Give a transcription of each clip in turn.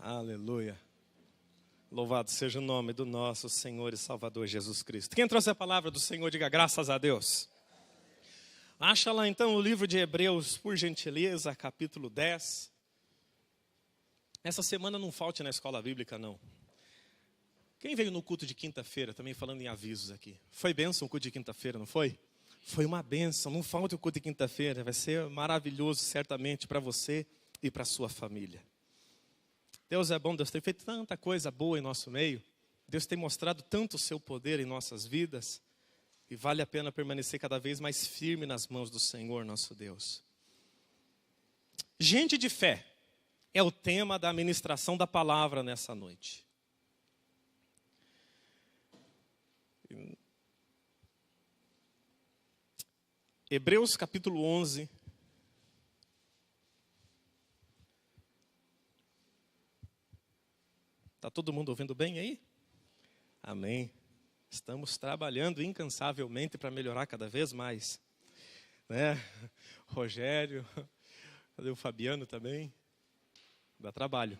Aleluia. Louvado seja o nome do nosso Senhor e Salvador Jesus Cristo. Quem trouxe a palavra do Senhor, diga graças a Deus. Acha lá então o livro de Hebreus, por gentileza, capítulo 10. Essa semana não falte na escola bíblica, não. Quem veio no culto de quinta-feira, também falando em avisos aqui? Foi bênção o culto de quinta-feira, não foi? Foi uma bênção, não falte o culto de quinta-feira. Vai ser maravilhoso, certamente, para você e para a sua família. Deus é bom, Deus tem feito tanta coisa boa em nosso meio. Deus tem mostrado tanto o seu poder em nossas vidas. E vale a pena permanecer cada vez mais firme nas mãos do Senhor, nosso Deus. Gente de fé é o tema da ministração da palavra nessa noite. Hebreus capítulo 11. Está todo mundo ouvindo bem aí? Amém. Estamos trabalhando incansavelmente para melhorar cada vez mais. Né? Rogério, cadê o Fabiano também? Dá trabalho.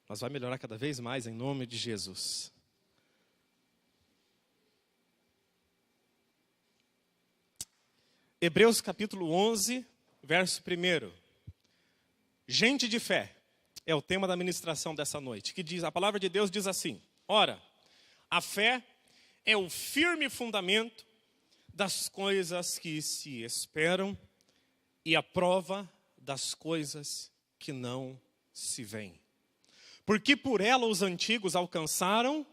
Mas vai melhorar cada vez mais em nome de Jesus. Hebreus capítulo 11, verso 1. Gente de fé é o tema da ministração dessa noite. Que diz, a palavra de Deus diz assim: ora, a fé é o firme fundamento das coisas que se esperam e a prova das coisas que não se veem. Porque por ela os antigos alcançaram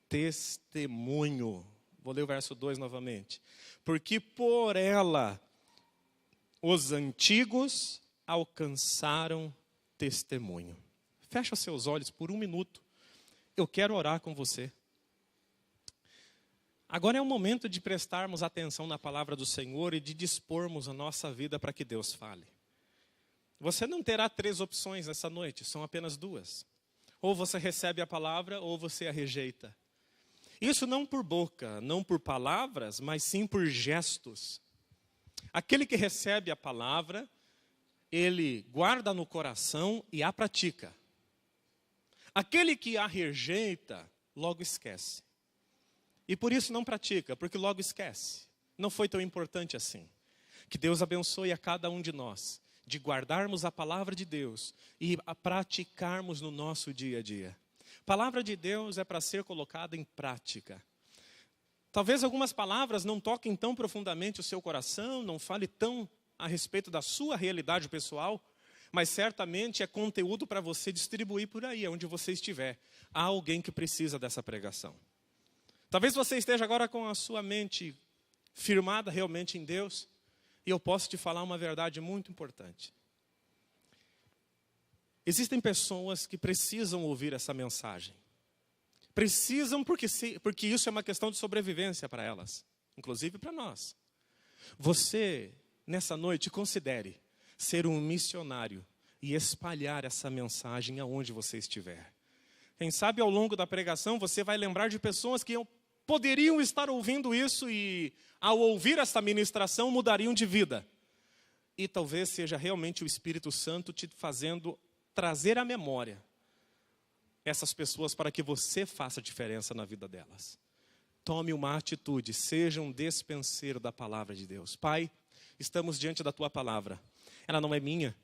testemunho. Vou ler o verso 2 novamente. Porque por ela os antigos alcançaram testemunho. Fecha seus olhos por um minuto. Eu quero orar com você. Agora é o momento de prestarmos atenção na palavra do Senhor e de dispormos a nossa vida para que Deus fale. Você não terá 3 opções nessa noite, são apenas 2. Ou você recebe a palavra ou você a rejeita. Isso não por boca, não por palavras, mas sim por gestos. Aquele que recebe a palavra, ele guarda no coração e a pratica. Aquele que a rejeita, logo esquece. E por isso não pratica, porque logo esquece. Não foi tão importante assim. Que Deus abençoe a cada um de nós, de guardarmos a palavra de Deus e a praticarmos no nosso dia a dia. A palavra de Deus é para ser colocada em prática. Talvez algumas palavras não toquem tão profundamente o seu coração, não fale tão a respeito da sua realidade pessoal, mas certamente é conteúdo para você distribuir por aí, onde você estiver. Há alguém que precisa dessa pregação. Talvez você esteja agora com a sua mente firmada realmente em Deus, e eu posso te falar uma verdade muito importante. Existem pessoas que precisam ouvir essa mensagem. Precisam porque isso é uma questão de sobrevivência para elas, inclusive para nós. Você, nessa noite, considere ser um missionário e espalhar essa mensagem aonde você estiver. Quem sabe ao longo da pregação você vai lembrar de pessoas que poderiam estar ouvindo isso e ao ouvir essa ministração mudariam de vida. E talvez seja realmente o Espírito Santo te fazendo trazer à memória essas pessoas para que você faça diferença na vida delas. Tome uma atitude, seja um despenseiro da palavra de Deus. Pai, estamos diante da tua palavra. Ela não é minha,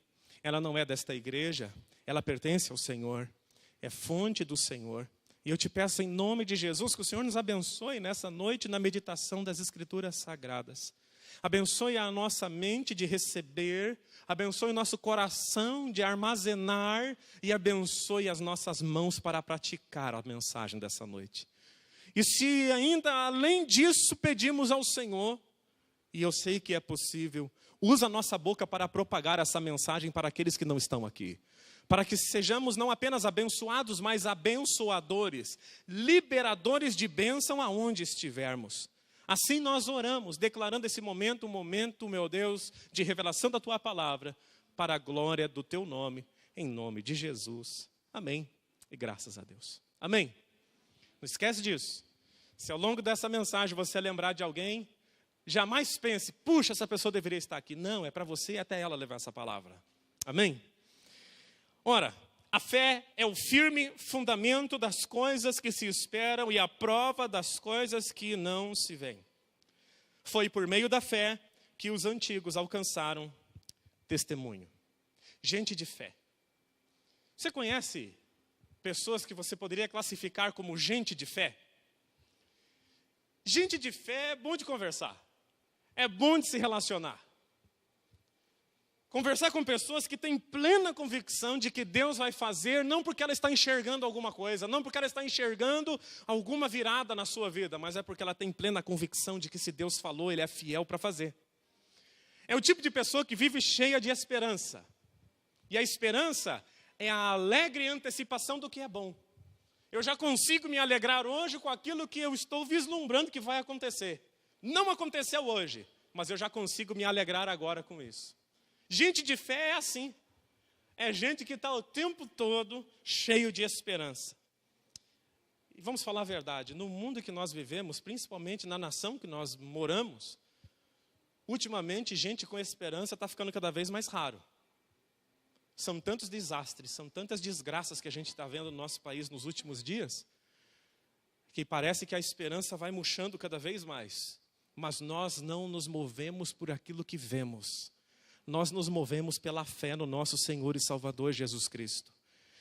ela não é desta igreja, ela pertence ao Senhor, é fonte do Senhor. E eu te peço em nome de Jesus que o Senhor nos abençoe nessa noite na meditação das Escrituras Sagradas. Abençoe a nossa mente de receber, abençoe o nosso coração de armazenar e abençoe as nossas mãos para praticar a mensagem dessa noite. E se ainda além disso pedimos ao Senhor, e eu sei que é possível, usa a nossa boca para propagar essa mensagem para aqueles que não estão aqui. Para que sejamos não apenas abençoados, mas abençoadores, liberadores de bênção aonde estivermos. Assim nós oramos, declarando esse momento, um momento, meu Deus, de revelação da tua palavra, para a glória do teu nome, em nome de Jesus. Amém. E graças a Deus. Amém. Não esquece disso. Se ao longo dessa mensagem você lembrar de alguém, jamais pense, puxa, essa pessoa deveria estar aqui. Não, é para você e até ela levar essa palavra. Amém? Ora, A fé é o firme fundamento das coisas que se esperam e a prova das coisas que não se veem. Foi por meio da fé que os antigos alcançaram testemunho. Gente de fé. Você conhece pessoas que você poderia classificar como gente de fé? Gente de fé é bom de conversar. É bom de se relacionar. Conversar com pessoas que têm plena convicção de que Deus vai fazer, não porque ela está enxergando alguma coisa, não porque ela está enxergando alguma virada na sua vida, mas é porque ela tem plena convicção de que se Deus falou, Ele é fiel para fazer. É o tipo de pessoa que vive cheia de esperança. E a esperança é a alegre antecipação do que é bom. Eu já consigo me alegrar hoje com aquilo que eu estou vislumbrando que vai acontecer. Não aconteceu hoje, mas eu já consigo me alegrar agora com isso. Gente de fé é assim. É gente que está o tempo todo cheio de esperança. E vamos falar a verdade, no mundo que nós vivemos, principalmente na nação que nós moramos, ultimamente gente com esperança está ficando cada vez mais raro. São tantos desastres, são tantas desgraças que a gente está vendo no nosso país nos últimos dias, que parece que a esperança vai murchando cada vez mais. Mas nós não nos movemos por aquilo que vemos. Nós nos movemos pela fé no nosso Senhor e Salvador Jesus Cristo.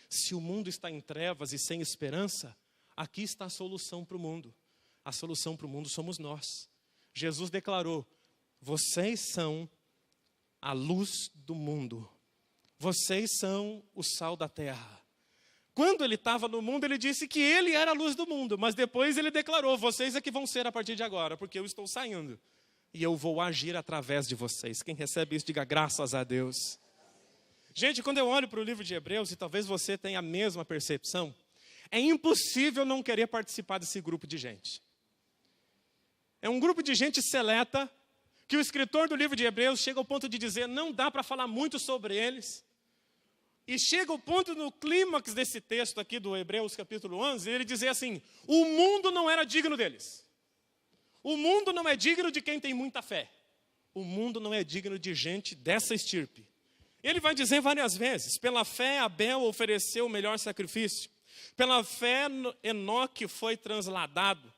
Se o mundo está em trevas e sem esperança, aqui está a solução para o mundo. A solução para o mundo somos nós. Jesus declarou: vocês são a luz do mundo. Vocês são o sal da terra. Quando ele estava no mundo, ele disse que ele era a luz do mundo. Mas depois ele declarou: vocês é que vão ser a partir de agora, porque eu estou saindo. E eu vou agir através de vocês. Quem recebe isso, diga graças a Deus. Gente, quando eu olho para o livro de Hebreus, e talvez você tenha a mesma percepção, é impossível não querer participar desse grupo de gente. É um grupo de gente seleta, que o escritor do livro de Hebreus chega ao ponto de dizer, não dá para falar muito sobre eles. E chega ao ponto no clímax desse texto aqui do Hebreus capítulo 11, ele dizer assim, o mundo não era digno deles. O mundo não é digno de quem tem muita fé. O mundo não é digno de gente dessa estirpe. Ele vai dizer várias vezes, pela fé Abel ofereceu o melhor sacrifício. Pela fé Enoque foi transladado.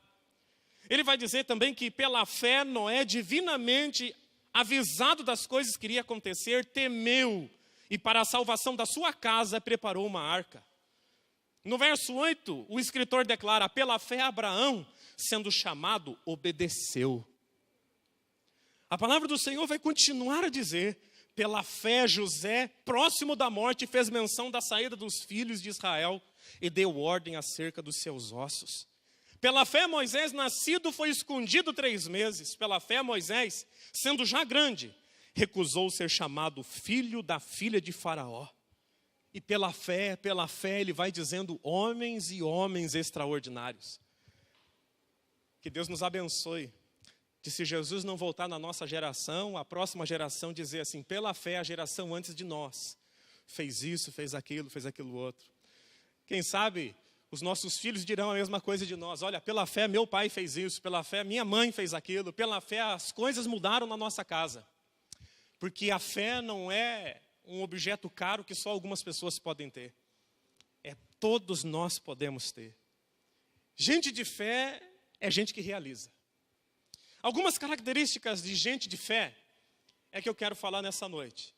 Ele vai dizer também que pela fé Noé, divinamente avisado das coisas que iria acontecer, temeu e para a salvação da sua casa preparou uma arca. No verso 8, o escritor declara, pela fé Abraão, sendo chamado, obedeceu. A palavra do Senhor vai continuar a dizer, pela fé José, próximo da morte, fez menção da saída dos filhos de Israel e deu ordem acerca dos seus ossos. Pela fé Moisés, nascido, foi escondido 3 meses. Pela fé Moisés, sendo já grande, recusou ser chamado filho da filha de Faraó. E pela fé, ele vai dizendo homens e homens extraordinários. Que Deus nos abençoe. Que se Jesus não voltar na nossa geração, a próxima geração dizer assim, pela fé a geração antes de nós fez isso, fez aquilo outro. Quem sabe os nossos filhos dirão a mesma coisa de nós. Olha, pela fé meu pai fez isso, pela fé minha mãe fez aquilo, pela fé as coisas mudaram na nossa casa. Porque a fé não é um objeto caro que só algumas pessoas podem ter. Todos nós podemos ter. Gente de fé é gente que realiza. Algumas características de gente de fé é que eu quero falar nessa noite.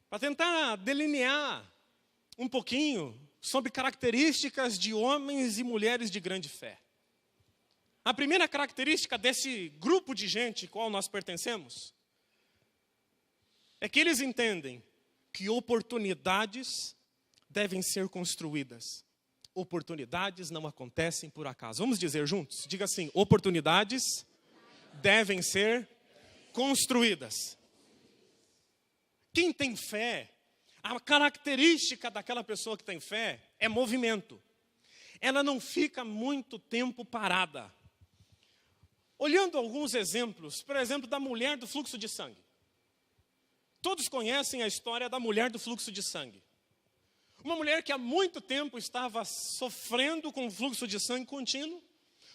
Para tentar delinear um pouquinho sobre características de homens e mulheres de grande fé. A primeira característica desse grupo de gente qual nós pertencemos é que eles entendem que oportunidades devem ser construídas. Oportunidades não acontecem por acaso. Vamos dizer juntos? Diga assim, oportunidades devem ser construídas. Quem tem fé, a característica daquela pessoa que tem fé é movimento. Ela não fica muito tempo parada. Olhando alguns exemplos, por exemplo, da mulher do fluxo de sangue. Todos conhecem a história da mulher do fluxo de sangue. Uma mulher que há muito tempo estava sofrendo com fluxo de sangue contínuo.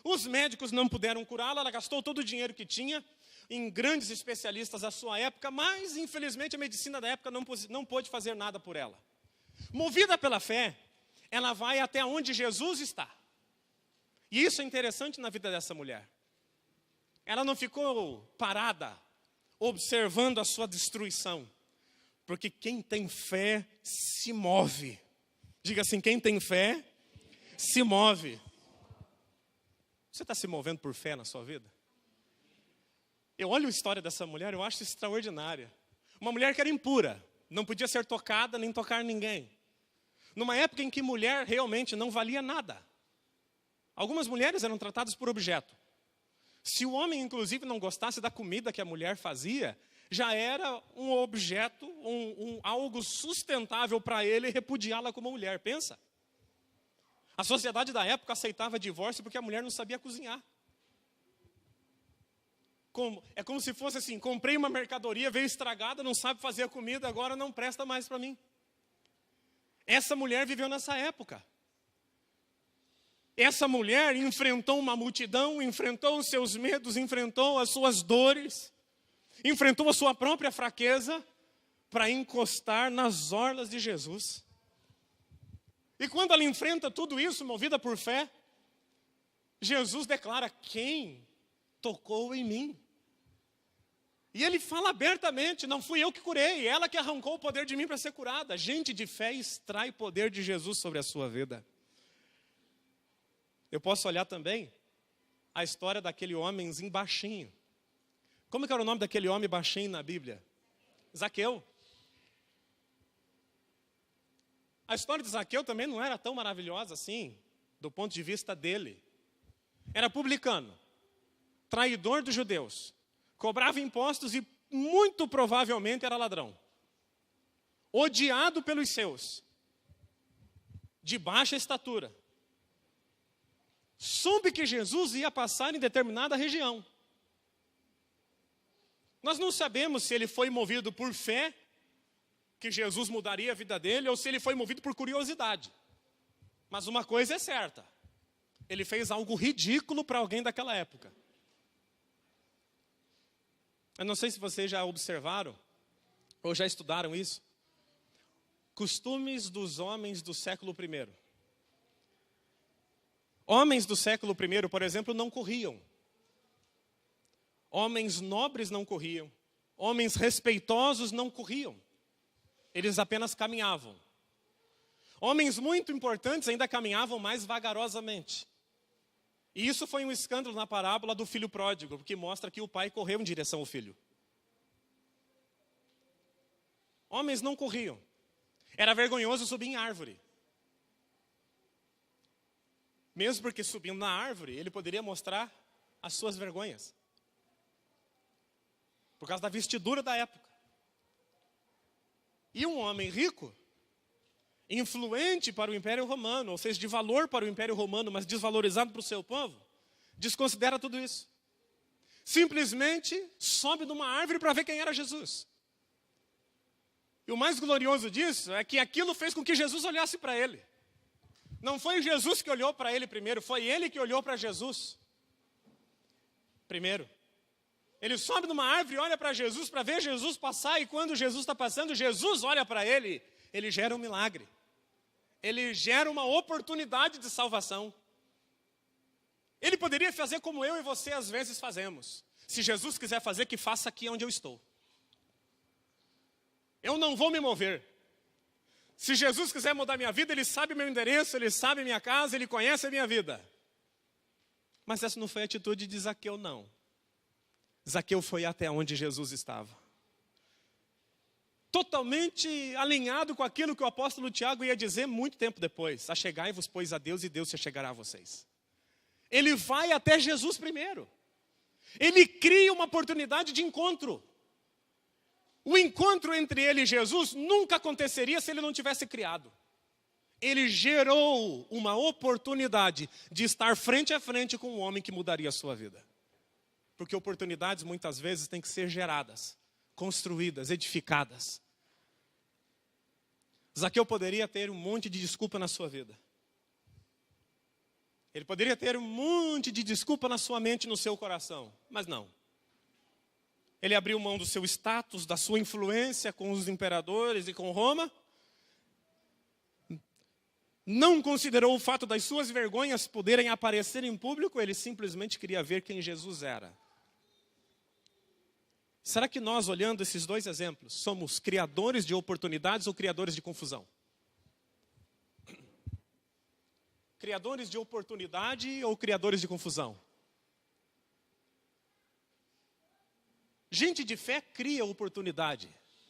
Os médicos não puderam curá-la, ela gastou todo o dinheiro que tinha em grandes especialistas da sua época, mas infelizmente a medicina da época não pôde fazer nada por ela. Movida pela fé, ela vai até onde Jesus está. E isso é interessante na vida dessa mulher. Ela não ficou parada, observando a sua destruição. Porque quem tem fé se move. Diga assim, quem tem fé se move. Você está se movendo por fé na sua vida? Eu olho a história dessa mulher, eu acho extraordinária. Uma mulher que era impura, não podia ser tocada nem tocar ninguém. Numa época em que mulher realmente não valia nada. Algumas mulheres eram tratadas por objeto. Se o homem, inclusive, não gostasse da comida que a mulher fazia, já era um objeto, algo sustentável para ele repudiá-la como mulher. Pensa. A sociedade da época aceitava divórcio porque a mulher não sabia cozinhar. É como se fosse assim, comprei uma mercadoria, veio estragada, não sabe fazer a comida, agora não presta mais para mim. Essa mulher viveu nessa época. Essa mulher enfrentou uma multidão, enfrentou os seus medos, enfrentou as suas dores, enfrentou a sua própria fraqueza para encostar nas orlas de Jesus. E quando ela enfrenta tudo isso, movida por fé, Jesus declara, quem tocou em mim? E ele fala abertamente, não fui eu que curei, ela que arrancou o poder de mim para ser curada. Gente de fé extrai poder de Jesus sobre a sua vida. Eu posso olhar também a história daquele homenzinho baixinho. Como que era o nome daquele homem baixinho na Bíblia? Zaqueu. A história de Zaqueu também não era tão maravilhosa assim, do ponto de vista dele. Era publicano, traidor dos judeus, cobrava impostos e muito provavelmente era ladrão. Odiado pelos seus, de baixa estatura. Soube que Jesus ia passar em determinada região. Nós não sabemos se ele foi movido por fé, que Jesus mudaria a vida dele, ou se ele foi movido por curiosidade. Mas uma coisa é certa, ele fez algo ridículo para alguém daquela época. Eu não sei se vocês já observaram, ou já estudaram isso. Costumes dos homens do século I. Homens do século I, por exemplo, não corriam. Homens nobres não corriam. Homens respeitosos não corriam. Eles apenas caminhavam. Homens muito importantes ainda caminhavam mais vagarosamente. E isso foi um escândalo na parábola do filho pródigo, porque mostra que o pai correu em direção ao filho. Homens não corriam. Era vergonhoso subir em árvore. Mesmo porque subindo na árvore, ele poderia mostrar as suas vergonhas. Por causa da vestidura da época. E um homem rico, influente para o Império Romano, ou seja, de valor para o Império Romano, mas desvalorizado para o seu povo, desconsidera tudo isso. Simplesmente sobe numa árvore para ver quem era Jesus. E o mais glorioso disso é que aquilo fez com que Jesus olhasse para ele. Não foi Jesus que olhou para ele primeiro, foi ele que olhou para Jesus primeiro. Ele sobe numa árvore e olha para Jesus, para ver Jesus passar, e quando Jesus está passando, Jesus olha para ele, ele gera um milagre. Ele gera uma oportunidade de salvação. Ele poderia fazer como eu e você às vezes fazemos. Se Jesus quiser fazer, que faça aqui onde eu estou. Eu não vou me mover. Se Jesus quiser mudar minha vida, Ele sabe meu endereço, Ele sabe minha casa, Ele conhece a minha vida. Mas essa não foi a atitude de Zaqueu, não. Zaqueu foi até onde Jesus estava. Totalmente alinhado com aquilo que o apóstolo Tiago ia dizer muito tempo depois. Achegai-vos, pois, a Deus, e Deus se achegará a vocês. Ele vai até Jesus primeiro. Ele cria uma oportunidade de encontro. O encontro entre ele e Jesus nunca aconteceria se ele não tivesse criado. Ele gerou uma oportunidade de estar frente a frente com um homem que mudaria a sua vida. Porque oportunidades muitas vezes têm que ser geradas, construídas, edificadas. Zaqueu poderia ter um monte de desculpa na sua vida. Ele poderia ter um monte de desculpa na sua mente e no seu coração, mas não. Ele abriu mão do seu status, da sua influência com os imperadores e com Roma, não considerou o fato das suas vergonhas poderem aparecer em público, ele simplesmente queria ver quem Jesus era. Será que nós, olhando esses dois exemplos, somos criadores de oportunidades ou criadores de confusão? Criadores de oportunidade ou criadores de confusão? Gente de fé cria oportunidade,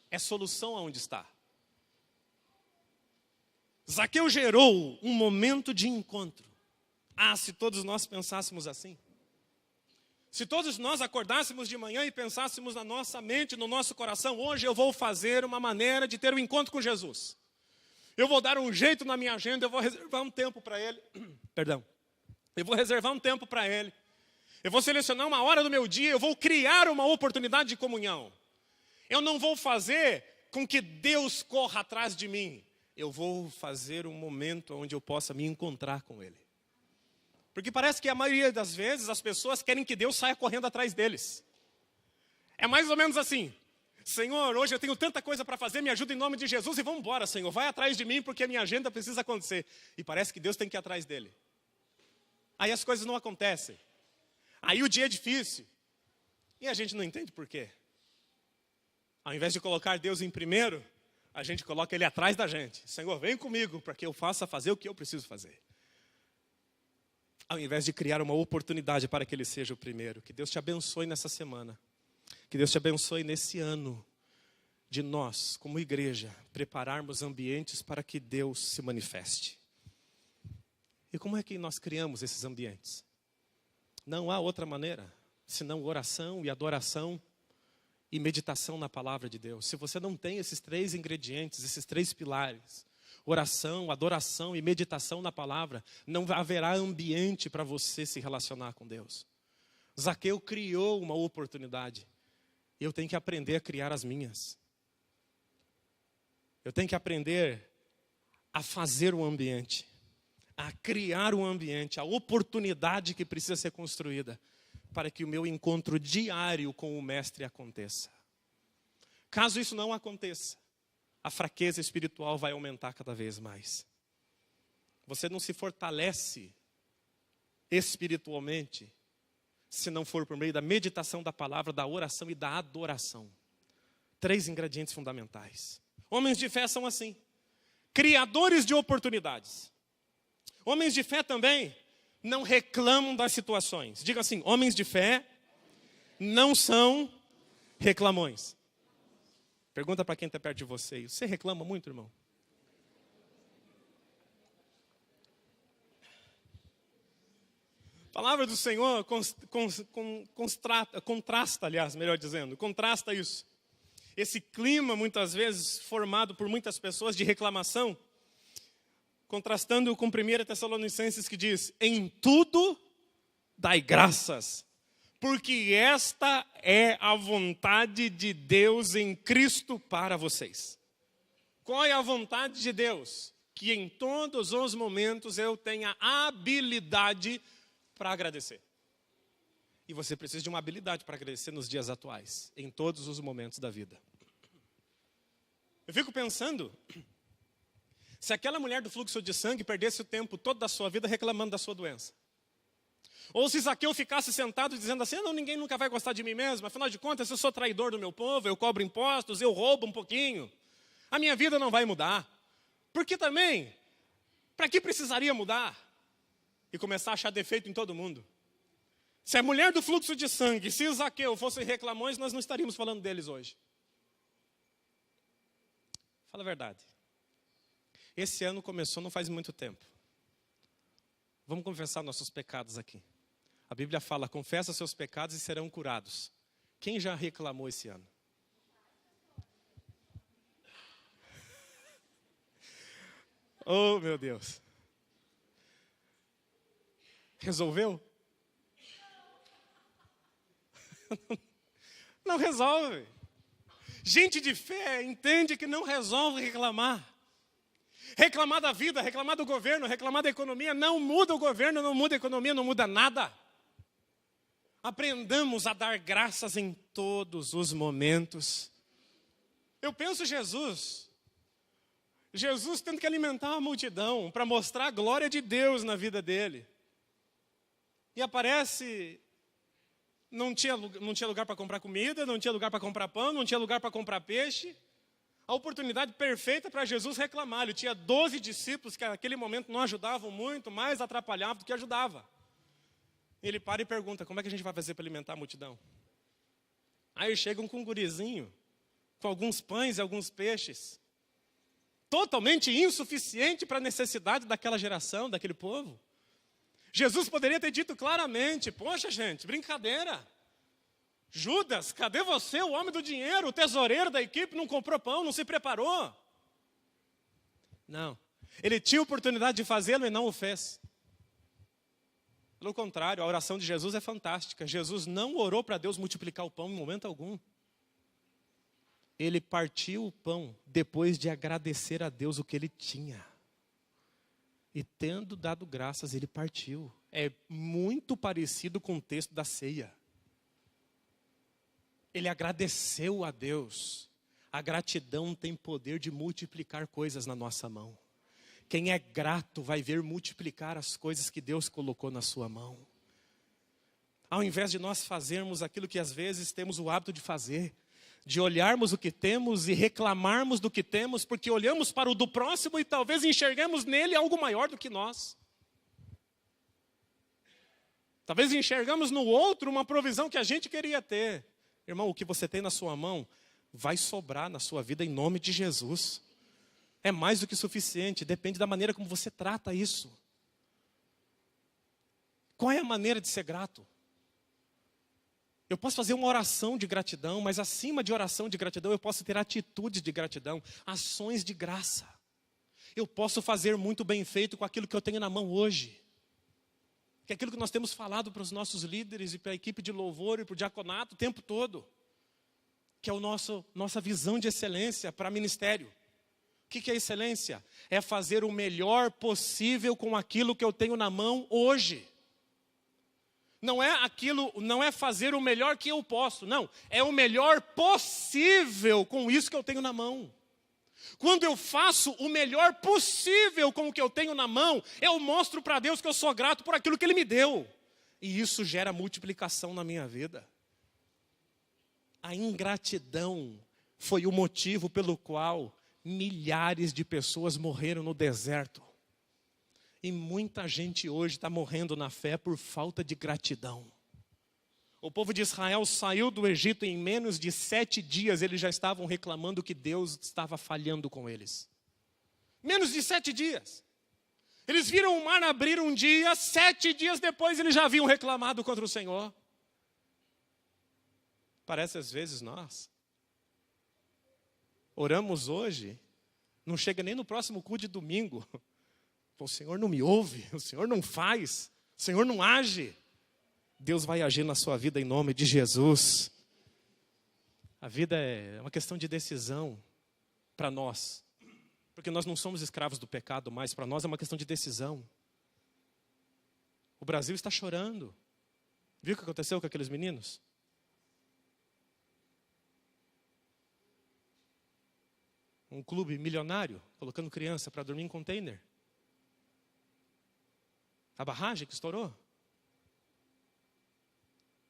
é solução aonde está. Zaqueu gerou um momento de encontro. Se todos nós pensássemos assim. Se todos nós acordássemos de manhã e pensássemos na nossa mente, no nosso coração, hoje eu vou fazer uma maneira de ter um encontro com Jesus. Eu vou dar um jeito na minha agenda, eu vou reservar um tempo para Ele. Perdão. Eu vou reservar um tempo para Ele. Eu vou selecionar uma hora do meu dia, eu vou criar uma oportunidade de comunhão. Eu não vou fazer com que Deus corra atrás de mim. Eu vou fazer um momento onde eu possa me encontrar com Ele. Porque parece que a maioria das vezes as pessoas querem que Deus saia correndo atrás deles. É mais ou menos assim. Senhor, hoje eu tenho tanta coisa para fazer, me ajuda em nome de Jesus e vamos embora, Senhor. Vai atrás de mim porque a minha agenda precisa acontecer. E parece que Deus tem que ir atrás dele. Aí as coisas não acontecem. Aí o dia é difícil. E a gente não entende por quê. Ao invés de colocar Deus em primeiro, a gente coloca Ele atrás da gente. Senhor, vem comigo para que eu faça fazer o que eu preciso fazer. Ao invés de criar uma oportunidade para que Ele seja o primeiro. Que Deus te abençoe nessa semana. Que Deus te abençoe nesse ano de nós, como igreja, prepararmos ambientes para que Deus se manifeste. E como é que nós criamos esses ambientes? Não há outra maneira, senão oração e adoração e meditação na palavra de Deus. Se você não tem esses três ingredientes, esses três pilares, oração, adoração e meditação na palavra, não haverá ambiente para você se relacionar com Deus. Zaqueu criou uma oportunidade. Eu tenho que aprender a criar as minhas. Eu tenho que aprender a fazer o ambiente, a criar o ambiente, a oportunidade que precisa ser construída para que o meu encontro diário com o Mestre aconteça. Caso isso não aconteça, a fraqueza espiritual vai aumentar cada vez mais. Você não se fortalece espiritualmente se não for por meio da meditação da palavra, da oração e da adoração. Três ingredientes fundamentais. Homens de fé são assim, criadores de oportunidades. Homens de fé também não reclamam das situações. Diga assim, homens de fé não são reclamões. Pergunta para quem está perto de você. Você reclama muito, irmão? A palavra do Senhor contrasta, aliás, melhor dizendo, contrasta isso. Esse clima, muitas vezes, formado por muitas pessoas de reclamação, contrastando com 1 Tessalonicenses que diz, em tudo dai graças, porque esta é a vontade de Deus em Cristo para vocês. Qual é a vontade de Deus? Que em todos os momentos eu tenha habilidade para agradecer. E você precisa de uma habilidade para agradecer nos dias atuais, em todos os momentos da vida. Eu fico pensando, se aquela mulher do fluxo de sangue perdesse o tempo todo da sua vida reclamando da sua doença. Ou se Zaqueu ficasse sentado dizendo assim, não, ninguém nunca vai gostar de mim mesmo, afinal de contas eu sou traidor do meu povo, eu cobro impostos, eu roubo um pouquinho. A minha vida não vai mudar. Porque também, para que precisaria mudar? E começar a achar defeito em todo mundo. Se a mulher do fluxo de sangue, se Zaqueu fossem reclamões, nós não estaríamos falando deles hoje. Fala a verdade. Esse ano começou não faz muito tempo. Vamos confessar nossos pecados aqui. A Bíblia fala, confessa seus pecados e serão curados. Quem já reclamou esse ano? Oh, meu Deus. Resolveu? Não resolve. Gente de fé entende que não resolve reclamar. Reclamar da vida, reclamar do governo, reclamar da economia, não muda o governo, não muda a economia, não muda nada. Aprendamos a dar graças em todos os momentos. Eu penso Jesus, Jesus tendo que alimentar a multidão para mostrar a glória de Deus na vida dele. E aparece, não tinha lugar para comprar comida, não tinha lugar para comprar pão, não tinha lugar para comprar peixe. A oportunidade perfeita para Jesus reclamar. Ele tinha 12 discípulos que naquele momento não ajudavam muito, mais atrapalhavam do que ajudavam. Ele para e pergunta, como é que a gente vai fazer para alimentar a multidão? Aí chegam com um gurizinho, com alguns pães e alguns peixes. Totalmente insuficiente para a necessidade daquela geração, daquele povo. Jesus poderia ter dito claramente, poxa gente, brincadeira. Judas, cadê você, o homem do dinheiro, o tesoureiro da equipe, não comprou pão, não se preparou? Não, ele tinha oportunidade de fazê-lo e não o fez. Pelo contrário, a oração de Jesus é fantástica. Jesus não orou para Deus multiplicar o pão em momento algum. Ele partiu o pão depois de agradecer a Deus o que ele tinha. E tendo dado graças, ele partiu. É muito parecido com o texto da ceia. Ele agradeceu a Deus. A gratidão tem poder de multiplicar coisas na nossa mão. Quem é grato vai ver multiplicar as coisas que Deus colocou na sua mão. Ao invés de nós fazermos aquilo que às vezes temos o hábito de fazer, de olharmos o que temos e reclamarmos do que temos, porque olhamos para o do próximo e talvez enxerguemos nele algo maior do que nós. Talvez enxergamos no outro uma provisão que a gente queria ter. Irmão, o que você tem na sua mão vai sobrar na sua vida em nome de Jesus. É mais do que suficiente, depende da maneira como você trata isso. Qual é a maneira de ser grato? Eu posso fazer uma oração de gratidão, mas acima de oração de gratidão, eu posso ter atitudes de gratidão, ações de graça. Eu posso fazer muito bem feito com aquilo que eu tenho na mão hoje. Que é aquilo que nós temos falado para os nossos líderes e para a equipe de louvor e para o diaconato o tempo todo. Que é nossa visão de excelência para ministério. O que é excelência? É fazer o melhor possível com aquilo que eu tenho na mão hoje. Não é fazer o melhor que eu posso, não. É o melhor possível com isso que eu tenho na mão. Quando eu faço o melhor possível com o que eu tenho na mão, eu mostro para Deus que eu sou grato por aquilo que Ele me deu. E isso gera multiplicação na minha vida. A ingratidão foi o motivo pelo qual milhares de pessoas morreram no deserto. E muita gente hoje está morrendo na fé por falta de gratidão. O povo de Israel saiu do Egito em menos de 7 dias, eles já estavam reclamando que Deus estava falhando com eles. Menos de 7 dias. Eles viram o mar abrir um dia, 7 dias depois eles já haviam reclamado contra o Senhor. Parece às vezes nós oramos hoje, não chega nem no próximo culto de domingo. O Senhor não me ouve, o Senhor não faz, o Senhor não age. Deus vai agir na sua vida em nome de Jesus. A vida é uma questão de decisão para nós. Porque nós não somos escravos do pecado, mas para nós é uma questão de decisão. O Brasil está chorando. Viu o que aconteceu com aqueles meninos? Um clube milionário, colocando criança para dormir em container. A barragem que estourou.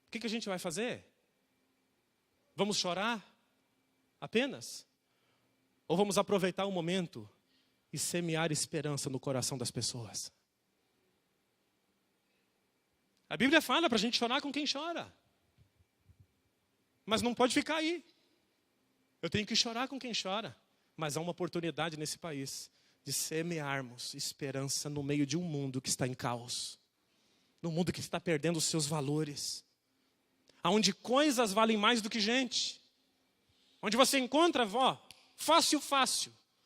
O que a gente vai fazer? Vamos chorar apenas? Ou vamos aproveitar o momento e semear esperança no coração das pessoas? A Bíblia fala para a gente chorar com quem chora. Mas não pode ficar aí. Eu tenho que chorar com quem chora. Mas há uma oportunidade nesse país de semearmos esperança no meio de um mundo que está em caos. No mundo que está perdendo os seus valores. Onde coisas valem mais do que gente. Onde você encontra, fácil,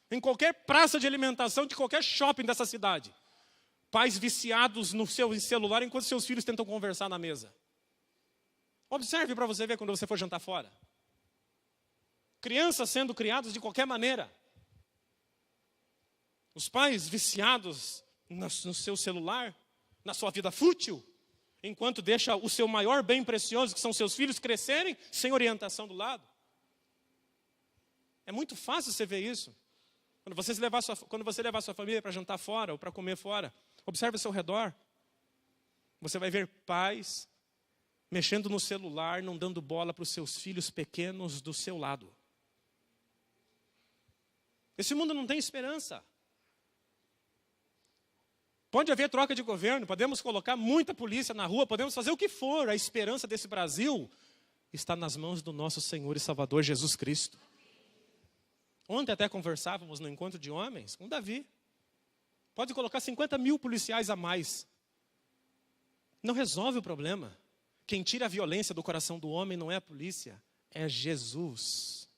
em qualquer praça de alimentação de qualquer shopping dessa cidade. Pais viciados no seu celular enquanto seus filhos tentam conversar na mesa. Observe para você ver quando você for jantar fora. Crianças sendo criadas de qualquer maneira. Os pais viciados no seu celular, na sua vida fútil, enquanto deixa o seu maior bem precioso, que são seus filhos, crescerem sem orientação do lado. É muito fácil você ver isso. Quando você levar sua família para jantar fora ou para comer fora, observe ao seu redor. Você vai ver pais mexendo no celular, não dando bola para os seus filhos pequenos do seu lado. Esse mundo não tem esperança. Pode haver troca de governo, podemos colocar muita polícia na rua, podemos fazer o que for. A esperança desse Brasil está nas mãos do nosso Senhor e Salvador Jesus Cristo. Ontem até conversávamos no encontro de homens com Davi. Pode colocar 50 mil policiais a mais. Não resolve o problema. Quem tira a violência do coração do homem não é a polícia, é Jesus.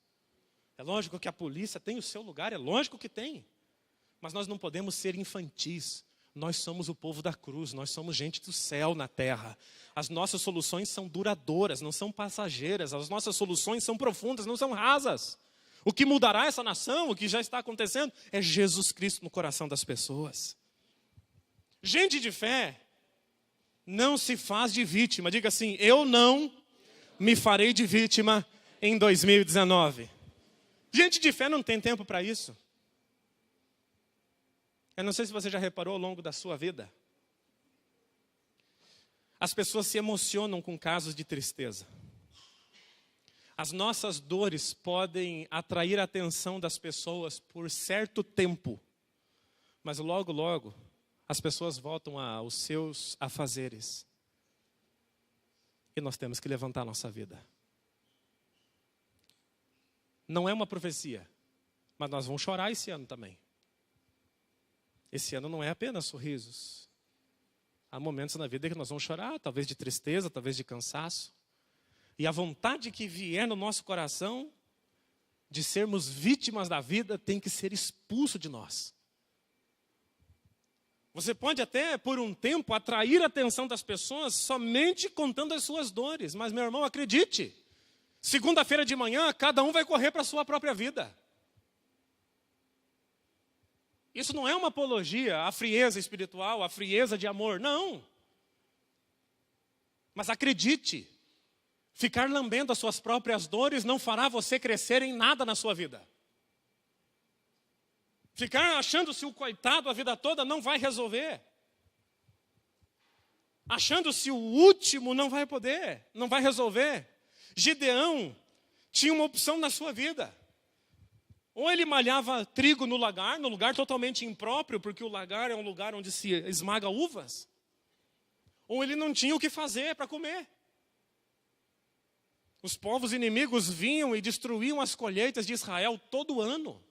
É lógico que a polícia tem o seu lugar, é lógico que tem. Mas nós não podemos ser infantis. Nós somos o povo da cruz, nós somos gente do céu na terra. As nossas soluções são duradouras, não são passageiras. As nossas soluções são profundas, não são rasas. O que mudará essa nação, o que já está acontecendo, é Jesus Cristo no coração das pessoas. Gente de fé não se faz de vítima. Diga assim, eu não me farei de vítima em 2019. Gente de fé não tem tempo para isso. Eu não sei se você já reparou ao longo da sua vida. As pessoas se emocionam com casos de tristeza. As nossas dores podem atrair a atenção das pessoas por certo tempo. Mas logo, logo, as pessoas voltam aos seus afazeres. E nós temos que levantar a nossa vida. Não é uma profecia, mas nós vamos chorar esse ano também. Esse ano não é apenas sorrisos. Há momentos na vida que nós vamos chorar, talvez de tristeza, talvez de cansaço. E a vontade que vier no nosso coração de sermos vítimas da vida tem que ser expulso de nós. Você pode até, por um tempo, atrair a atenção das pessoas somente contando as suas dores. Mas, meu irmão, acredite, segunda-feira de manhã, cada um vai correr para a sua própria vida. Isso não é uma apologia à frieza espiritual, à frieza de amor, não. Mas acredite, ficar lambendo as suas próprias dores não fará você crescer em nada na sua vida. Ficar achando-se o coitado a vida toda não vai resolver. Achando-se o último não vai poder, não vai resolver. Gideão tinha uma opção na sua vida. Ou ele malhava trigo no lugar totalmente impróprio, porque o lagar é um lugar onde se esmaga uvas. Ou ele não tinha o que fazer para comer. Os povos inimigos vinham e destruíam as colheitas de Israel todo ano.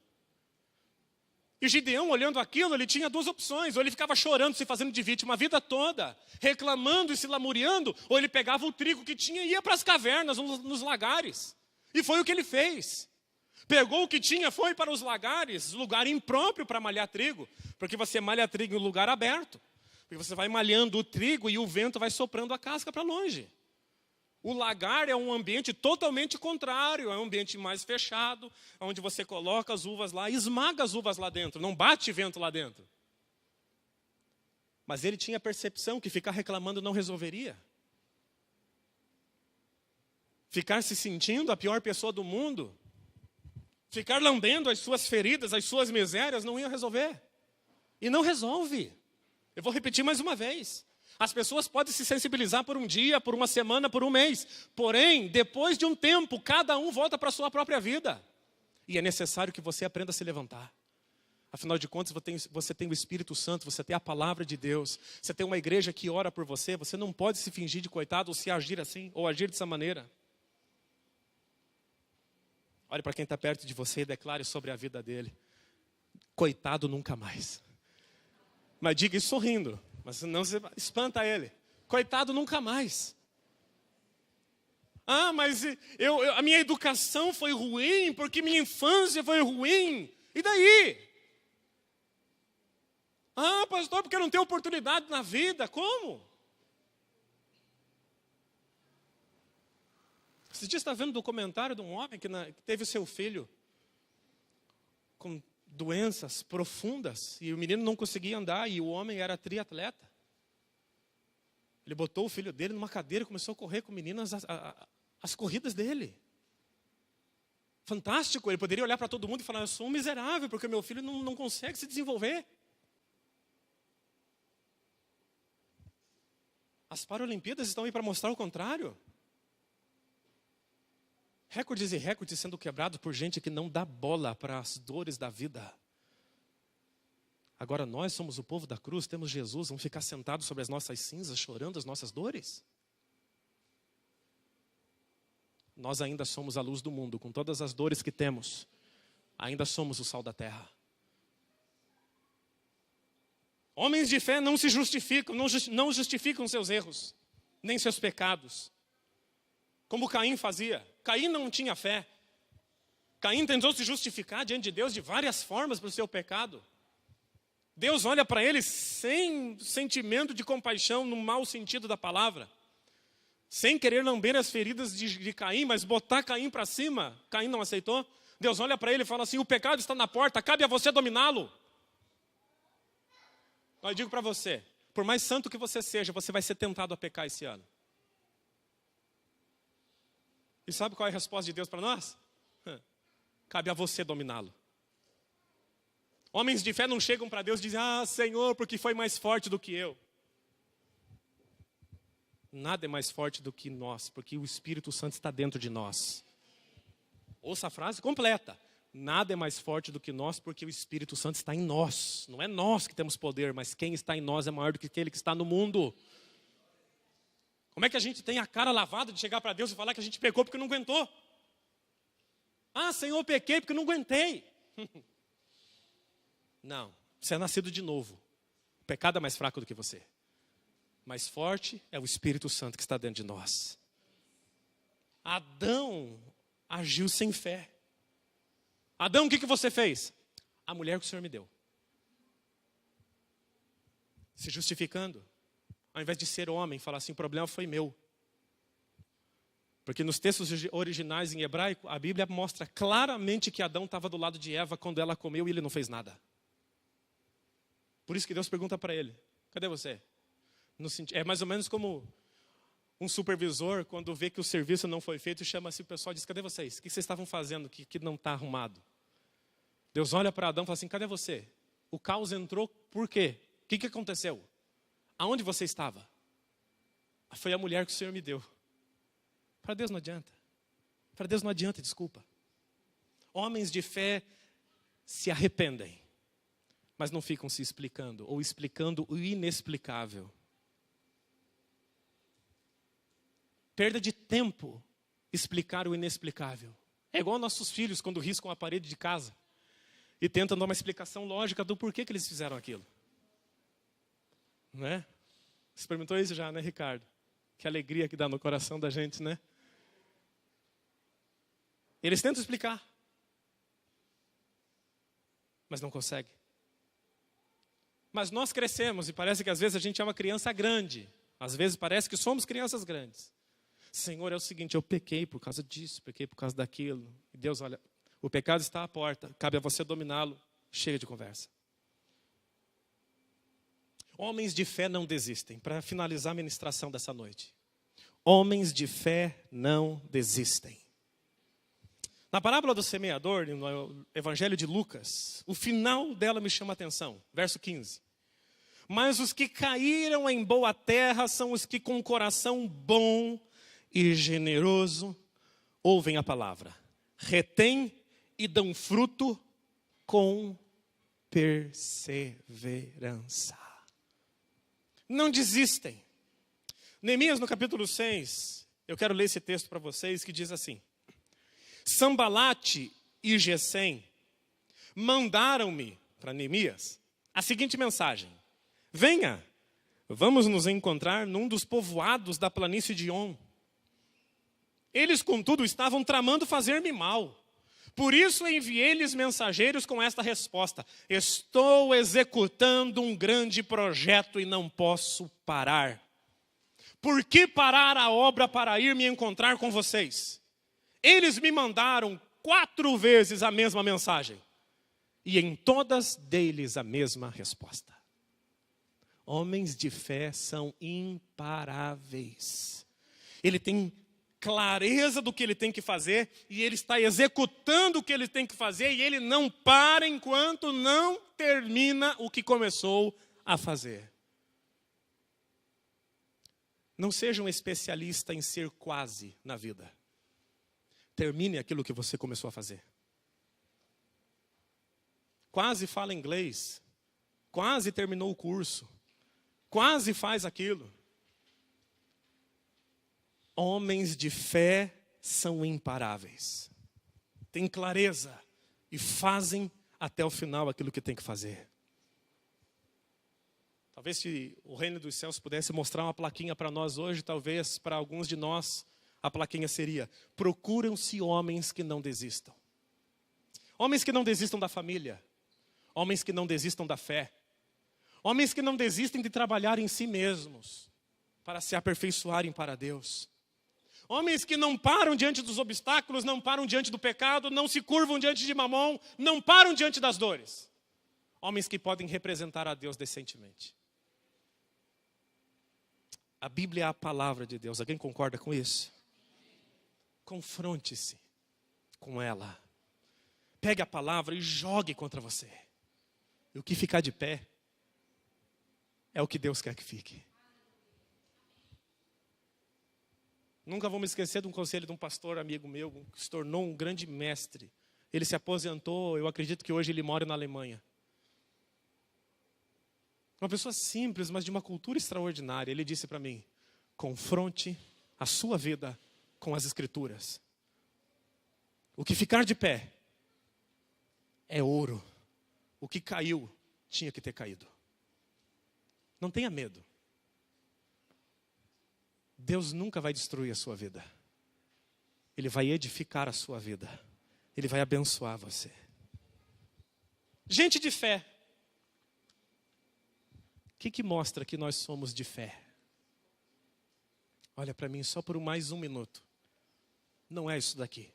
E Gideão, olhando aquilo, ele tinha duas opções. Ou ele ficava chorando, se fazendo de vítima a vida toda, reclamando e se lamuriando, ou ele pegava o trigo que tinha e ia para as cavernas, nos lagares. E foi o que ele fez. Pegou o que tinha, foi para os lagares, lugar impróprio para malhar trigo. Porque você malha trigo em lugar aberto. Porque você vai malhando o trigo e o vento vai soprando a casca para longe. O lagar é um ambiente totalmente contrário, é um ambiente mais fechado, onde você coloca as uvas lá, esmaga as uvas lá dentro, não bate vento lá dentro. Mas ele tinha a percepção que ficar reclamando não resolveria. Ficar se sentindo a pior pessoa do mundo, ficar lambendo as suas feridas, as suas misérias, não ia resolver. E não resolve. Eu vou repetir mais uma vez. As pessoas podem se sensibilizar por um dia, por uma semana, por um mês. Porém, depois de um tempo, cada um volta para a sua própria vida. E é necessário que você aprenda a se levantar. Afinal de contas, você tem o Espírito Santo, você tem a palavra de Deus. Você tem uma igreja que ora por você. Você não pode se fingir de coitado ou se agir assim, ou agir dessa maneira. Olhe para quem está perto de você e declare sobre a vida dele. Coitado nunca mais. Mas diga isso sorrindo. Mas senão você espanta ele. Coitado nunca mais. Ah, mas a minha educação foi ruim, porque minha infância foi ruim. E daí? Ah, pastor, porque eu não tenho oportunidade na vida. Como? Esse dia está vendo um documentário de um homem que teve seu filho com doenças profundas. E o menino não conseguia andar e o homem era triatleta. Ele botou o filho dele numa cadeira e começou a correr com o menino as corridas dele. 1 corridas dele. fantástico, ele poderia olhar para todo mundo e falar, eu sou um miserável, porque meu filho não consegue se desenvolver. As Paralimpíadas estão aí para mostrar o contrário. Recordes e recordes sendo quebrados por gente que não dá bola para as dores da vida. Agora nós somos o povo da cruz, temos Jesus, vamos ficar sentados sobre as nossas cinzas, chorando as nossas dores? Nós ainda somos a luz do mundo, com todas as dores que temos. Ainda somos o sal da terra. Homens de fé não se justificam, não justificam seus erros, nem seus pecados. Como Caim fazia. Caim não tinha fé. Caim tentou se justificar diante de Deus de várias formas para o seu pecado. Deus olha para ele sem sentimento de compaixão, no mau sentido da palavra. Sem querer lamber as feridas de Caim, mas botar Caim para cima. Caim não aceitou. Deus olha para ele e fala assim, o pecado está na porta, cabe a você dominá-lo. Eu digo para você, por mais santo que você seja, você vai ser tentado a pecar esse ano. E sabe qual é a resposta de Deus para nós? Cabe a você dominá-lo. Homens de fé não chegam para Deus e dizem, Senhor, porque foi mais forte do que eu. Nada é mais forte do que nós, porque o Espírito Santo está dentro de nós. Ouça a frase completa. Nada é mais forte do que nós, porque o Espírito Santo está em nós. Não é nós que temos poder, mas quem está em nós é maior do que aquele que está no mundo. Como é que a gente tem a cara lavada de chegar para Deus e falar que a gente pecou porque não aguentou? Senhor, eu pequei porque não aguentei. Não, você é nascido de novo. O pecado é mais fraco do que você. Mais forte é o Espírito Santo que está dentro de nós. Adão agiu sem fé. Adão, o que você fez? A mulher que o Senhor me deu. Se justificando. Ao invés de ser homem, falar assim, o problema foi meu. Porque nos textos originais em hebraico, a Bíblia mostra claramente que Adão estava do lado de Eva quando ela comeu e ele não fez nada. Por isso que Deus pergunta para ele, cadê você? É mais ou menos como um supervisor, quando vê que o serviço não foi feito, chama assim o pessoal e diz, cadê vocês? O que vocês estavam fazendo que não está arrumado? Deus olha para Adão e fala assim, cadê você? O caos entrou por quê? O que aconteceu? Aonde você estava? Foi a mulher que o Senhor me deu. Para Deus não adianta. Para Deus não adianta, desculpa. Homens de fé se arrependem, mas não ficam se explicando, ou explicando o inexplicável. Perda de tempo explicar o inexplicável. É igual nossos filhos quando riscam a parede de casa e tentam dar uma explicação lógica do porquê que eles fizeram aquilo. Não é? Experimentou isso já, né, Ricardo? Que alegria que dá no coração da gente, né? Eles tentam explicar, mas não conseguem. Mas nós crescemos e parece que às vezes a gente é uma criança grande. Às vezes parece que somos crianças grandes. Senhor, é o seguinte, eu pequei por causa disso, pequei por causa daquilo. E Deus, olha, o pecado está à porta, cabe a você dominá-lo. Chega de conversa. Homens de fé não desistem. Para finalizar a ministração dessa noite. Homens de fé não desistem. Na parábola do semeador, no Evangelho de Lucas, o final dela me chama a atenção. Verso 15. Mas os que caíram em boa terra são os que com coração bom e generoso ouvem a palavra, retêm e dão fruto com perseverança. Não desistem. Neemias, no capítulo 6, eu quero ler esse texto para vocês, que diz assim: Sambalate e Gesem mandaram-me, para Neemias, a seguinte mensagem: venha, vamos nos encontrar num dos povoados da planície de On. Eles, contudo, estavam tramando fazer-me mal. Por isso enviei-lhes mensageiros com esta resposta: estou executando um grande projeto e não posso parar. Por que parar a obra para ir me encontrar com vocês? Eles me mandaram 4 vezes a mesma mensagem. E em todas deles a mesma resposta. Homens de fé são imparáveis. Ele tem clareza do que ele tem que fazer, e ele está executando o que ele tem que fazer, e ele não para enquanto não termina o que começou a fazer. Não seja um especialista em ser quase na vida. Termine aquilo que você começou a fazer. Quase fala inglês, quase terminou o curso, quase faz aquilo. Homens de fé são imparáveis. Têm clareza e fazem até o final aquilo que tem que fazer. Talvez se o reino dos céus pudesse mostrar uma plaquinha para nós hoje, talvez para alguns de nós a plaquinha seria: procuram-se homens que não desistam. Homens que não desistam da família. Homens que não desistam da fé. Homens que não desistem de trabalhar em si mesmos para se aperfeiçoarem para Deus. Homens que não param diante dos obstáculos, não param diante do pecado, não se curvam diante de Mamon, não param diante das dores. Homens que podem representar a Deus decentemente. A Bíblia é a palavra de Deus. Alguém concorda com isso? Confronte-se com ela. Pegue a palavra e jogue contra você. E o que ficar de pé é o que Deus quer que fique. Nunca vou me esquecer de um conselho de um pastor amigo meu, que se tornou um grande mestre. Ele se aposentou, eu acredito que hoje ele mora na Alemanha. Uma pessoa simples, mas de uma cultura extraordinária. Ele disse para mim: confronte a sua vida com as Escrituras. O que ficar de pé é ouro. O que caiu tinha que ter caído. Não tenha medo. Deus nunca vai destruir a sua vida. Ele vai edificar a sua vida. Ele vai abençoar você. Gente de fé. O que mostra que nós somos de fé? Olha para mim só por mais um minuto. Não é isso daqui.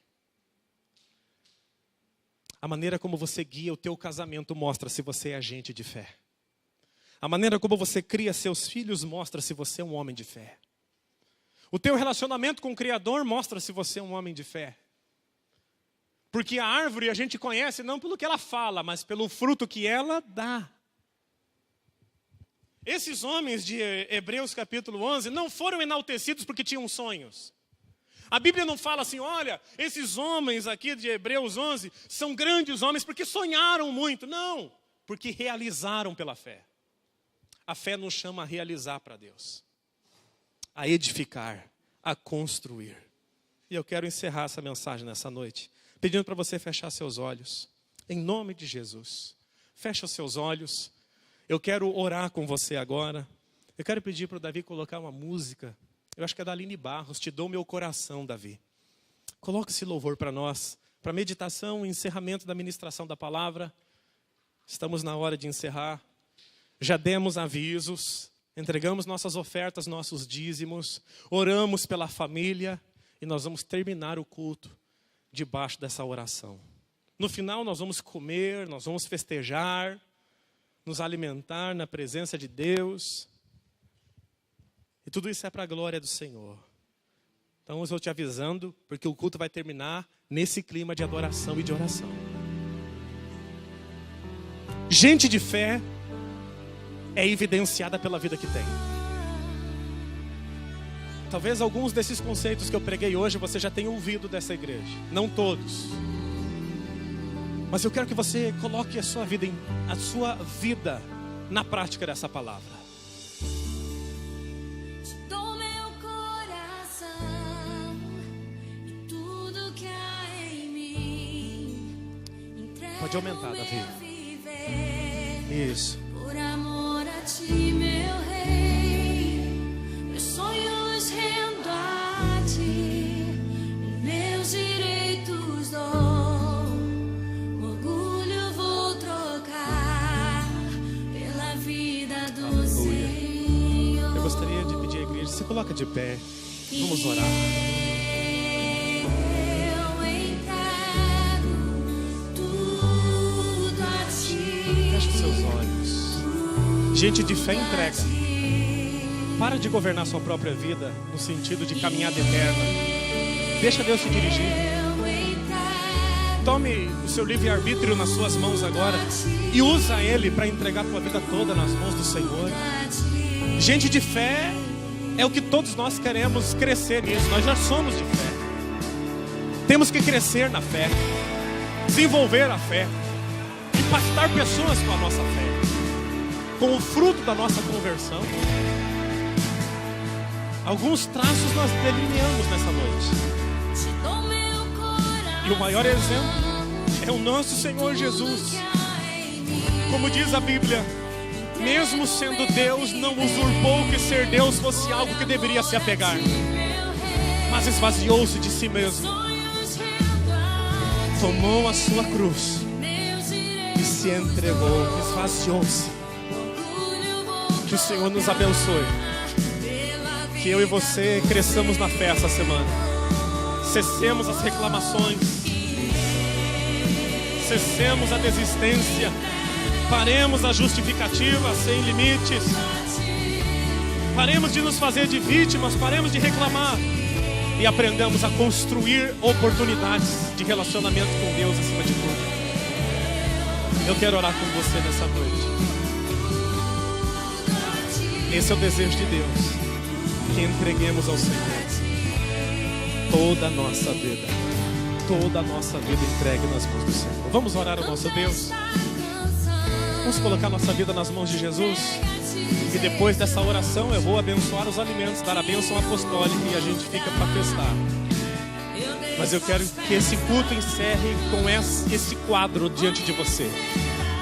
A maneira como você guia o teu casamento mostra se você é gente de fé. A maneira como você cria seus filhos mostra se você é um homem de fé. O teu relacionamento com o Criador mostra se você é um homem de fé. Porque a árvore a gente conhece não pelo que ela fala, mas pelo fruto que ela dá. Esses homens de Hebreus capítulo 11 não foram enaltecidos porque tinham sonhos. A Bíblia não fala assim: olha, esses homens aqui de Hebreus 11 são grandes homens porque sonharam muito. Não, porque realizaram pela fé. A fé nos chama a realizar para Deus, a edificar, a construir. E eu quero encerrar essa mensagem nessa noite, pedindo para você fechar seus olhos, em nome de Jesus. Fecha os seus olhos. Eu quero orar com você agora. Eu quero pedir para o Davi colocar uma música. Eu acho que é da Aline Barros. Te dou meu coração, Davi. Coloque esse louvor para nós, para meditação e encerramento da ministração da palavra. Estamos na hora de encerrar. Já demos avisos, entregamos nossas ofertas, nossos dízimos, oramos pela família e nós vamos terminar o culto debaixo dessa oração. No final nós vamos comer, nós vamos festejar, nos alimentar na presença de Deus. E tudo isso é para a glória do Senhor. Então eu estou te avisando, porque o culto vai terminar nesse clima de adoração e de oração. Gente de fé é evidenciada pela vida que tem. Talvez alguns desses conceitos que eu preguei hoje você já tenha ouvido dessa igreja. Não todos. Mas eu quero que você coloque a sua vida na prática dessa palavra. Te dou meu coração e tudo que há em mim. Pode aumentar, Davi. Isso. Por amor a ti, meu rei, meus sonhos rendo a ti, meus direitos dou, orgulho vou trocar pela vida do Aleluia. Senhor. Eu gostaria de pedir à igreja, se coloca de pé, vamos orar. Eu entrego tudo a ti. Feche os seus olhos. Gente de fé entrega. Para de governar sua própria vida no sentido de caminhada eterna. Deixa Deus te dirigir. eu entrego Tome o seu livre-arbítrio nas suas mãos agora e usa ele para entregar a tua vida toda nas mãos do Senhor. a ti. Gente de fé é o que todos nós queremos crescer nisso. Nós já somos de fé. Temos que crescer na fé, desenvolver a fé, impactar pessoas com a nossa fé, com o fruto da nossa conversão. Alguns traços nós delineamos nessa noite. Te dou meu coração, E o maior exemplo é o nosso Senhor Jesus. que há em mim. Como diz a Bíblia, mesmo sendo Deus, não usurpou que ser Deus fosse algo que deveria se apegar, Meu rei, mas esvaziou-se de si mesmo, sonhos rendo a ti. tomou a sua cruz Meus e direitos, se entregou, esvaziou-se. orgulho vou Que o Senhor nos abençoe, pela vida. que eu e você cresçamos na fé essa semana, cessemos as reclamações, cessemos a desistência, paremos a justificativa sem limites, paremos de nos fazer de vítimas, paremos de reclamar e aprendamos a construir oportunidades de relacionamento com Deus acima de tudo. Eu quero orar com você nessa noite. Esse é o desejo de Deus, que entreguemos ao Senhor toda a nossa vida, toda a nossa vida entregue nas mãos do Senhor. Vamos orar ao nosso Deus. Vamos colocar nossa vida nas mãos de Jesus. E depois dessa oração eu vou abençoar os alimentos, dar a bênção apostólica e a gente fica para festar. Mas eu quero que esse culto encerre com esse quadro diante de você.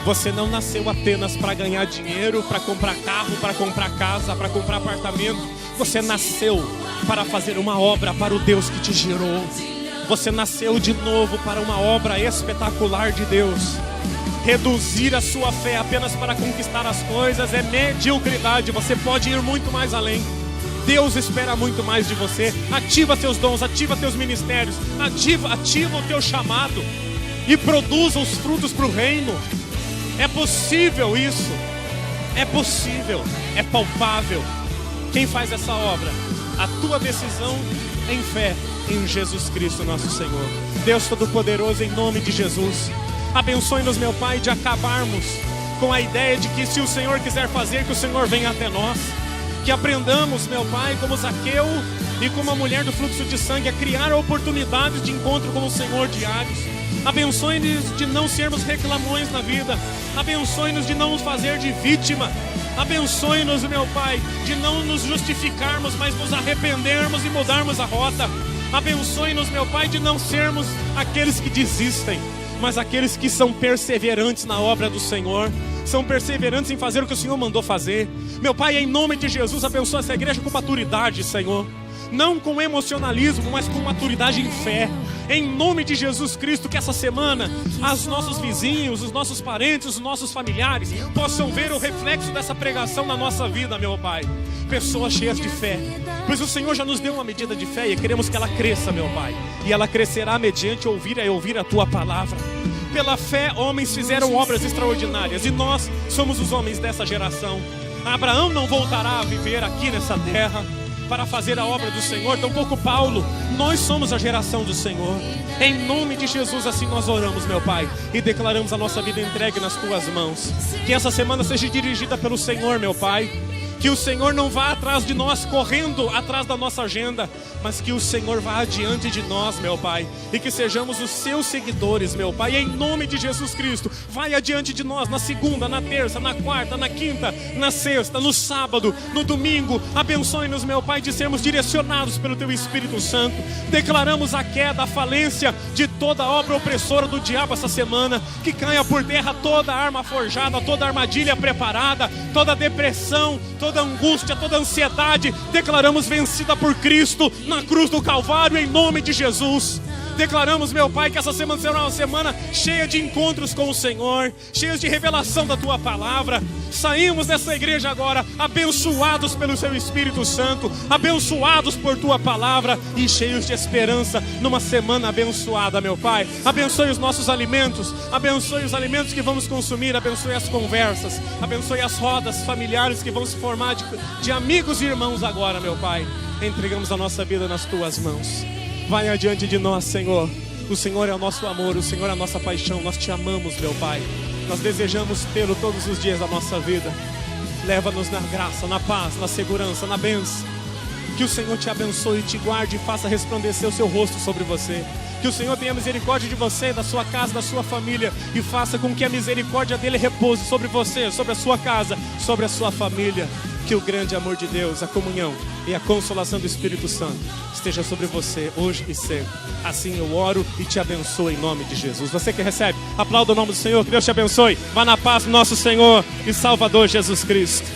Você não nasceu apenas para ganhar dinheiro, para comprar carro, para comprar casa, para comprar apartamento. Você nasceu para fazer uma obra para o Deus que te gerou. Você nasceu de novo para uma obra espetacular de Deus. Reduzir a sua fé apenas para conquistar as coisas é mediocridade. Você pode ir muito mais além. Deus espera muito mais de você. Ativa seus dons, ativa teus ministérios, ativa o teu chamado e produza os frutos para o reino. É possível isso. É possível, é palpável. Quem faz essa obra? A tua decisão em fé em Jesus Cristo nosso Senhor. Deus Todo-Poderoso, em nome de Jesus, abençoe-nos, meu Pai, de acabarmos com a ideia de que se o Senhor quiser fazer, que o Senhor venha até nós. Que aprendamos, meu Pai, como Zaqueu e como a mulher do fluxo de sangue, a criar oportunidades de encontro com o Senhor diários. Abençoe-nos de não sermos reclamões na vida. Abençoe-nos de não nos fazer de vítima. Abençoe-nos, meu Pai, de não nos justificarmos, mas nos arrependermos e mudarmos a rota. Abençoe-nos, meu Pai, de não sermos aqueles que desistem, mas aqueles que são perseverantes na obra do Senhor. São perseverantes em fazer o que o Senhor mandou fazer. Meu Pai, em nome de Jesus, abençoa essa igreja com maturidade, Senhor. Não com emocionalismo, mas com maturidade em fé. Em nome de Jesus Cristo, que essa semana os nossos vizinhos, os nossos parentes, os nossos familiares possam ver o reflexo dessa pregação na nossa vida, meu Pai. Pessoas cheias de fé, pois o Senhor já nos deu uma medida de fé e queremos que ela cresça, meu Pai. E ela crescerá mediante ouvir a tua palavra. Pela fé, homens fizeram obras extraordinárias e nós somos os homens dessa geração. Abraão não voltará a viver aqui nessa terra para fazer a obra do Senhor, tampouco Paulo. Nós somos a geração do Senhor. Em nome de Jesus, assim nós oramos, meu Pai, e declaramos a nossa vida entregue nas tuas mãos. Que essa semana seja dirigida pelo Senhor, meu Pai. Que o Senhor não vá atrás de nós, correndo atrás da nossa agenda, mas que o Senhor vá adiante de nós, meu Pai, e que sejamos os seus seguidores, meu Pai, em nome de Jesus Cristo. Vai adiante de nós na segunda, na terça, na quarta, na quinta, na sexta, no sábado, no domingo. Abençoe-nos, meu Pai, de sermos direcionados pelo Teu Espírito Santo. Declaramos a queda, a falência de toda obra opressora do diabo essa semana. Que caia por terra toda arma forjada, toda armadilha preparada, toda depressão, toda angústia, toda ansiedade. Declaramos vencida por Cristo na cruz do Calvário, em nome de Jesus. Declaramos, meu Pai, que essa semana será uma semana cheia de encontros com o Senhor, cheias de revelação da Tua palavra. Saímos dessa igreja agora abençoados pelo Seu Espírito Santo, abençoados por Tua palavra e cheios de esperança numa semana abençoada, meu Pai. Abençoe os nossos alimentos, abençoe os alimentos que vamos consumir, abençoe as conversas, abençoe as rodas familiares que vão se formar de amigos e irmãos agora, meu Pai. Entregamos a nossa vida nas Tuas mãos. Vai adiante de nós, Senhor. O Senhor é o nosso amor, o Senhor é a nossa paixão. Nós te amamos, meu Pai. Nós desejamos tê-lo todos os dias da nossa vida. Leva-nos na graça, na paz, na segurança, na bênção. Que o Senhor te abençoe, te guarde e faça resplandecer o seu rosto sobre você. Que o Senhor tenha misericórdia de você, da sua casa, da sua família, e faça com que a misericórdia dele repouse sobre você, sobre a sua casa, sobre a sua família. Que o grande amor de Deus, a comunhão e a consolação do Espírito Santo esteja sobre você hoje e sempre. Assim eu oro e te abençoo em nome de Jesus. Você que recebe, aplauda o nome do Senhor, que Deus te abençoe. Vá na paz do nosso Senhor e Salvador Jesus Cristo.